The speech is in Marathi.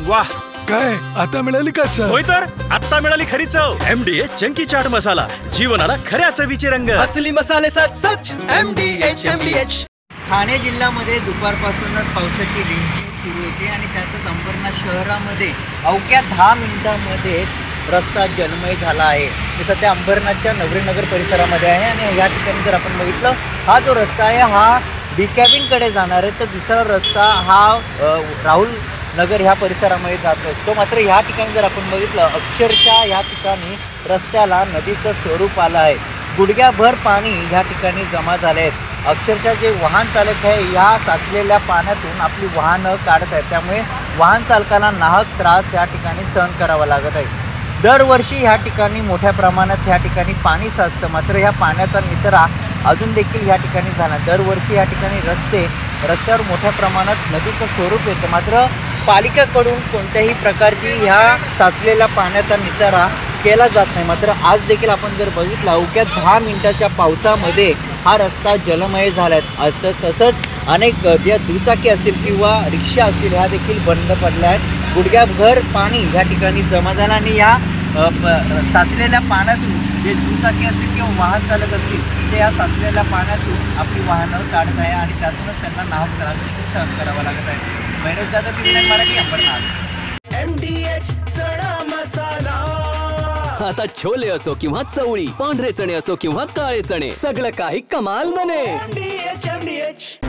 वाह, काय आता मिळाली का चव? होय तर आता मिळाली खरी चव. MDH चंकी चाट मसाला, जीवनाला खऱ्या चवीचे रंग. असली मसाले सच MDH. ठाणे जिल्ह्यामध्ये दुपारपासूनच पावसाची रिमझिम सुरू होती आणि त्यातच अंबरनाथ शहरामध्ये अवघ्या 10 मिनिटांमध्ये रस्ता जलमय झाला आहे. मी सध्या अंबरनाथच्या नगरीनगर परिसरामध्ये आहे आणि या ठिकाणी जर आपण बघितलं, हा जो रस्ता आहे हा कॅबिनकडे जाणार आहे, तर दुसरा रस्ता हा राहुल नगर ह्या परिसरामध्ये जात असतो. मात्र ह्या ठिकाणी जर आपण बघितलं, अक्षरशः ह्या ठिकाणी रस्त्याला नदीचं स्वरूप आलं आहे. गुडघ्याभर पाणी ह्या ठिकाणी जमा झाले आहेत. अक्षरशः जे वाहन चालक आहे ह्या साचलेल्या पाण्यातून आपली वाहनं काढत आहेत, त्यामुळे वाहन चालकांना नाहक त्रास या ठिकाणी सहन करावा लागत आहे. दरवर्षी ह्या ठिकाणी मोठ्या प्रमाणात ह्या ठिकाणी पाणी साचतं, मात्र ह्या पाण्याचा निचरा अजून देखील या ठिकाणी झाला. दरवर्षी या ठिकाणी रस्त्यावर मोठ्या प्रमाणात नदीचं स्वरूप येतं, मात्र पालिकेकडून कोणत्याही प्रकारची ह्या साचलेल्या पाण्याचा निचरा केला जात नाही. मात्र आज देखील आपण जर बघितलं, अवघ्या 10 मिनिटाच्या पावसामध्ये हा रस्ता जलमय झाला आहे. तसंच अनेक ज्या दुचाकी असतील किंवा रिक्षा असतील ह्या देखील बंद पडल्या आहेत. गुडघ्याभर पाणी ह्या ठिकाणी जमा झालं आणि ह्या साचलेल्या पाण्यातून जे दुचाकी असतील किंवा वाहन चालक असतील ते या साचलेल्या पाण्यातून आपली वाहनं काढत आहे आणि त्यातूनच त्यांना नाहक त्रास देखील सहन करावा लागत आहे. भैरव जाधव, टीव्ही मराठी, अंबरनाथ. MDH चणा मसाला. आता छोले असो किंवा चवळी, पांढरे चणे असो किंवा काळे चणे, सगळं काही कमाल बने. MDH